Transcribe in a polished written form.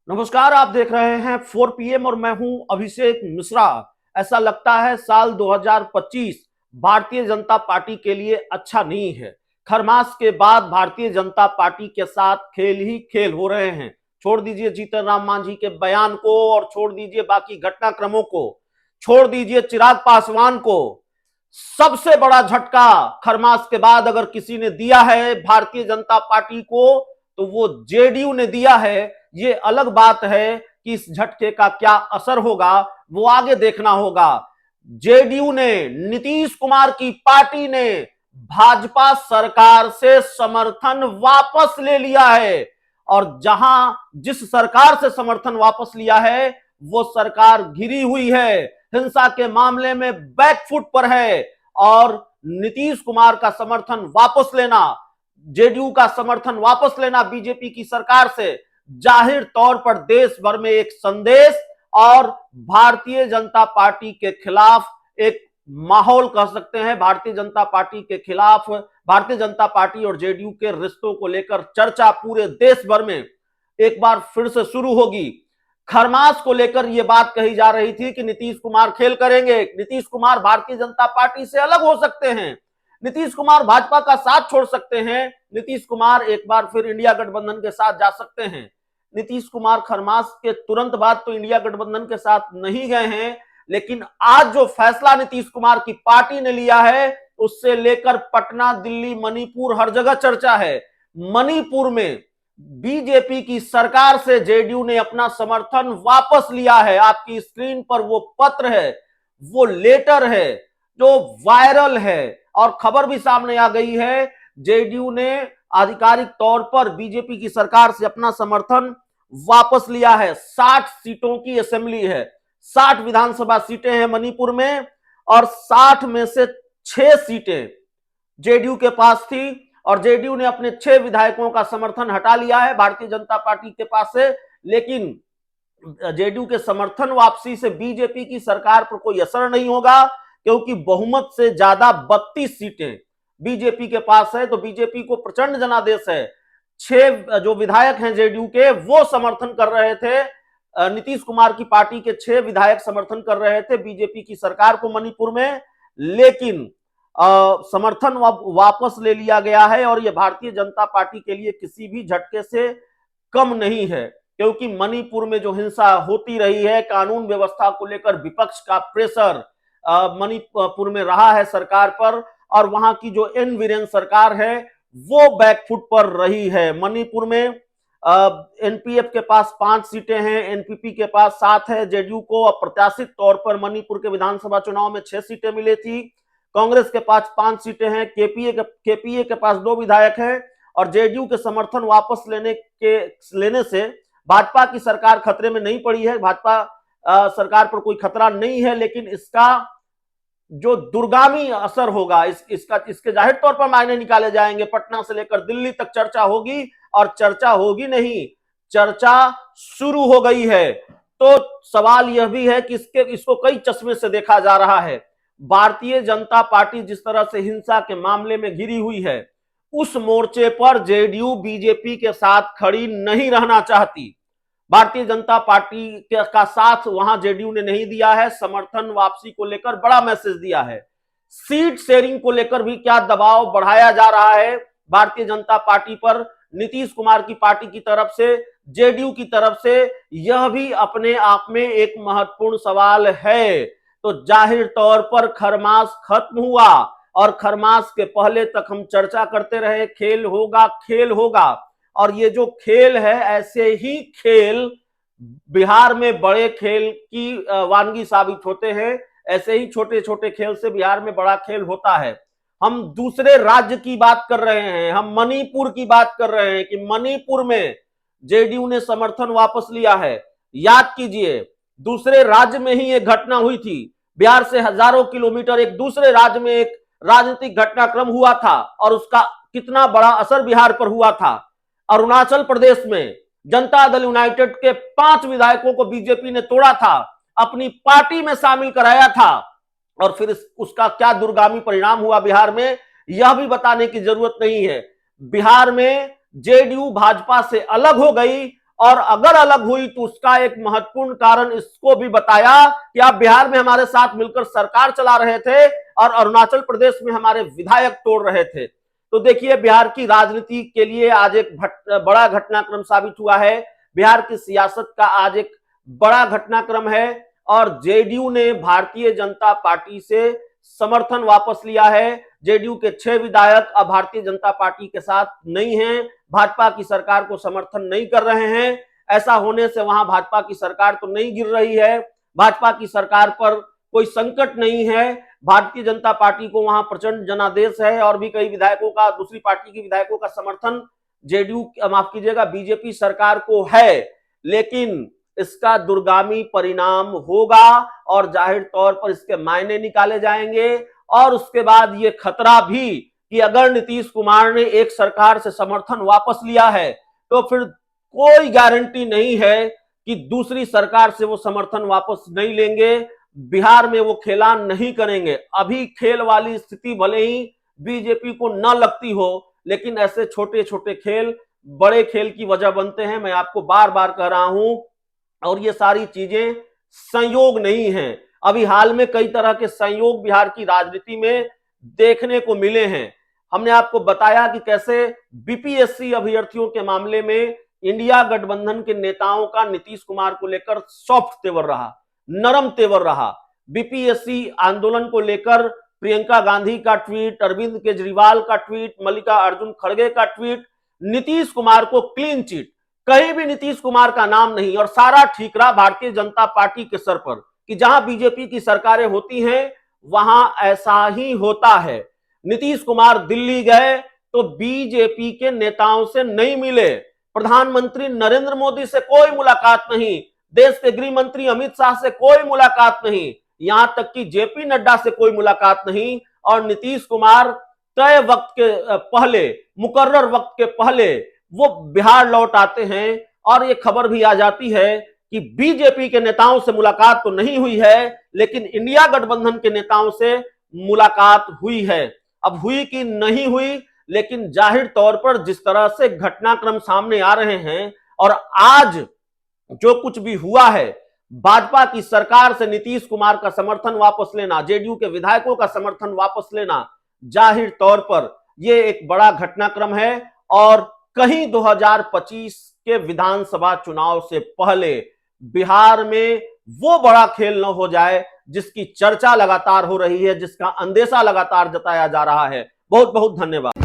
नमस्कार, आप देख रहे हैं 4 PM और मैं हूं अभिषेक मिश्रा। ऐसा लगता है साल 2025 भारतीय जनता पार्टी के लिए अच्छा नहीं है। खरमास के बाद भारतीय जनता पार्टी के साथ खेल ही खेल हो रहे हैं। छोड़ दीजिए जीतन राम मांझी के बयान को और छोड़ दीजिए बाकी घटनाक्रमों को, छोड़ दीजिए चिराग पासवान को। सबसे बड़ा झटका खरमास के बाद अगर किसी ने दिया है भारतीय जनता पार्टी को तो वो जेडीयू ने दिया है। ये अलग बात है कि इस झटके का क्या असर होगा वो आगे देखना होगा। जेडीयू ने, नीतीश कुमार की पार्टी ने भाजपा सरकार से समर्थन वापस ले लिया है और जहां जिस सरकार से समर्थन वापस लिया है वो सरकार घिरी हुई है, हिंसा के मामले में बैकफुट पर है। और नीतीश कुमार का समर्थन वापस लेना, जेडीयू का समर्थन वापस लेना बीजेपी की सरकार से जाहिर तौर पर देश भर में एक संदेश और भारतीय जनता पार्टी के खिलाफ एक माहौल कह सकते हैं। भारतीय जनता पार्टी के खिलाफ, भारतीय जनता पार्टी और जेडीयू के रिश्तों को लेकर चर्चा पूरे देश भर में एक बार फिर से शुरू होगी। खरमास को लेकर यह बात कही जा रही थी कि नीतीश कुमार खेल करेंगे, नीतीश कुमार भारतीय जनता पार्टी से अलग हो सकते हैं, नीतीश कुमार भाजपा का साथ छोड़ सकते हैं, नीतीश कुमार एक बार फिर इंडिया गठबंधन के साथ जा सकते हैं। नीतीश कुमार खरमास के तुरंत बाद तो इंडिया गठबंधन के साथ नहीं गए हैं, लेकिन आज जो फैसला नीतीश कुमार की पार्टी ने लिया है उससे लेकर पटना, दिल्ली, मणिपुर हर जगह चर्चा है। मणिपुर में बीजेपी की सरकार से जेडीयू ने अपना समर्थन वापस लिया है। आपकी स्क्रीन पर वो पत्र है, वो लेटर है जो वायरल है और खबर भी सामने आ गई है। जेडीयू ने आधिकारिक तौर पर बीजेपी की सरकार से अपना समर्थन वापस लिया है। 60 सीटों की असेंबली है, 60 विधानसभा सीटें हैं मणिपुर में और 60 में से 6 सीटें जेडीयू के पास थी और जेडीयू ने अपने 6 विधायकों का समर्थन हटा लिया है भारतीय जनता पार्टी के पास से। लेकिन जेडीयू के समर्थन वापसी से बीजेपी की सरकार पर कोई असर नहीं होगा क्योंकि बहुमत से ज्यादा 32 सीटें बीजेपी के पास है, तो बीजेपी को प्रचंड जनादेश है। 6 जो विधायक हैं जेडीयू के वो समर्थन कर रहे थे, नीतीश कुमार की पार्टी के 6 विधायक समर्थन कर रहे थे बीजेपी की सरकार को मणिपुर में, लेकिन समर्थन वापस ले लिया गया है और यह भारतीय जनता पार्टी के लिए किसी भी झटके से कम नहीं है क्योंकि मणिपुर में जो हिंसा होती रही है, कानून व्यवस्था को लेकर विपक्ष का प्रेशर मणिपुर में रहा है सरकार पर और वहां की जो एन वीरेन सरकार है वो बैकफुट पर रही है। मणिपुर में एनपीएफ के पास 5 सीटें हैं, एनपीपी के पास 7 है, जेडीयू को अप्रत्याशित तौर पर मणिपुर के विधानसभा चुनाव में 6 सीटें मिली थी, कांग्रेस के पास 5 सीटें हैं, केपीए के पास 2 विधायक हैं और जेडीयू के समर्थन वापस लेने से भाजपा की सरकार खतरे में नहीं पड़ी है। भाजपा सरकार पर कोई खतरा नहीं है, लेकिन इसका जो दूरगामी असर होगा इसके जाहिर तौर पर मायने निकाले जाएंगे। पटना से लेकर दिल्ली तक चर्चा होगी और चर्चा होगी नहीं, चर्चा शुरू हो गई है। तो सवाल यह भी है कि इसको कई चश्मे से देखा जा रहा है। भारतीय जनता पार्टी जिस तरह से हिंसा के मामले में घिरी हुई है उस मोर्चे पर जेडीयू बीजेपी के साथ खड़ी नहीं रहना चाहती। भारतीय जनता पार्टी का साथ वहां जेडीयू ने नहीं दिया है, समर्थन वापसी को लेकर बड़ा मैसेज दिया है। सीट शेयरिंग को लेकर भी क्या दबाव बढ़ाया जा रहा है भारतीय जनता पार्टी पर नीतीश कुमार की पार्टी की तरफ से, जेडीयू की तरफ से, यह भी अपने आप में एक महत्वपूर्ण सवाल है। तो जाहिर तौर पर खरमास खत्म हुआ और खरमास के पहले तक हम चर्चा करते रहे खेल होगा खेल होगा, और ये जो खेल है ऐसे ही खेल बिहार में बड़े खेल की वानगी साबित होते हैं, ऐसे ही छोटे छोटे खेल से बिहार में बड़ा खेल होता है। हम दूसरे राज्य की बात कर रहे हैं, हम मणिपुर की बात कर रहे हैं कि मणिपुर में जेडीयू ने समर्थन वापस लिया है। याद कीजिए दूसरे राज्य में ही एक घटना हुई थी, बिहार से हजारों किलोमीटर एक दूसरे राज्य में एक राजनीतिक घटनाक्रम हुआ था और उसका कितना बड़ा असर बिहार पर हुआ था। अरुणाचल प्रदेश में जनता दल यूनाइटेड के 5 विधायकों को बीजेपी ने तोड़ा था, अपनी पार्टी में शामिल कराया था और फिर उसका क्या दूरगामी परिणाम हुआ बिहार में यह भी बताने की जरूरत नहीं है। बिहार में जेडीयू भाजपा से अलग हो गई और अगर अलग हुई तो उसका एक महत्वपूर्ण कारण इसको भी बताया कि आप बिहार में हमारे साथ मिलकर सरकार चला रहे थे और अरुणाचल प्रदेश में हमारे विधायक तोड़ रहे थे। तो देखिए, बिहार की राजनीति के लिए आज एक बड़ा घटनाक्रम साबित हुआ है। बिहार की सियासत का आज एक बड़ा घटनाक्रम है और जेडीयू ने भारतीय जनता पार्टी से समर्थन वापस लिया है। जेडीयू के 6 विधायक अब भारतीय जनता पार्टी के साथ नहीं हैं, भाजपा की सरकार को समर्थन नहीं कर रहे हैं। ऐसा होने से वहां भाजपा की सरकार तो नहीं गिर रही है, भाजपा की सरकार पर कोई संकट नहीं है। भारतीय जनता पार्टी को वहां प्रचंड जनादेश है और भी कई विधायकों का, दूसरी पार्टी के विधायकों का समर्थन जेडीयू, माफ कीजिएगा, बीजेपी सरकार को है। लेकिन इसका दूरगामी परिणाम होगा और जाहिर तौर पर इसके मायने निकाले जाएंगे। और उसके बाद ये खतरा भी कि अगर नीतीश कुमार ने एक सरकार से समर्थन वापस लिया है तो फिर कोई गारंटी नहीं है कि दूसरी सरकार से वो समर्थन वापस नहीं लेंगे, बिहार में वो खेला नहीं करेंगे। अभी खेल वाली स्थिति भले ही बीजेपी को न लगती हो, लेकिन ऐसे छोटे छोटे खेल बड़े खेल की वजह बनते हैं। मैं आपको बार बार कह रहा हूं, और ये सारी चीजें संयोग नहीं हैं। अभी हाल में कई तरह के संयोग बिहार की राजनीति में देखने को मिले हैं। हमने आपको बताया कि कैसे बीपीएससी अभ्यर्थियों के मामले में इंडिया गठबंधन के नेताओं का नीतीश कुमार को लेकर सॉफ्ट तेवर रहा, नरम तेवर रहा। बीपीएससी आंदोलन को लेकर प्रियंका गांधी का ट्वीट, अरविंद केजरीवाल का ट्वीट, मल्लिका अर्जुन खड़गे का ट्वीट, नीतीश कुमार को क्लीन चिट, कहीं भी नीतीश कुमार का नाम नहीं, और सारा ठीकरा भारतीय जनता पार्टी के सर पर कि जहां बीजेपी की सरकारें होती हैं वहां ऐसा ही होता है। नीतीश कुमार दिल्ली गए तो बीजेपी के नेताओं से नहीं मिले, प्रधानमंत्री नरेंद्र मोदी से कोई मुलाकात नहीं, देश के गृह मंत्री अमित शाह से कोई मुलाकात नहीं, यहां तक कि जेपी नड्डा से कोई मुलाकात नहीं। और नीतीश कुमार तय वक्त के पहले, मुकर्रर वक्त के पहले वो बिहार लौट आते हैं और ये खबर भी आ जाती है कि बीजेपी के नेताओं से मुलाकात तो नहीं हुई है, लेकिन इंडिया गठबंधन के नेताओं से मुलाकात हुई है। अब हुई कि नहीं हुई, लेकिन जाहिर तौर पर जिस तरह से घटनाक्रम सामने आ रहे हैं और आज जो कुछ भी हुआ है, भाजपा की सरकार से नीतीश कुमार का समर्थन वापस लेना, जेडीयू के विधायकों का समर्थन वापस लेना, जाहिर तौर पर यह एक बड़ा घटनाक्रम है। और कहीं 2025 के विधानसभा चुनाव से पहले बिहार में वो बड़ा खेल न हो जाए जिसकी चर्चा लगातार हो रही है, जिसका अंदेशा लगातार जताया जा रहा है। बहुत बहुत धन्यवाद।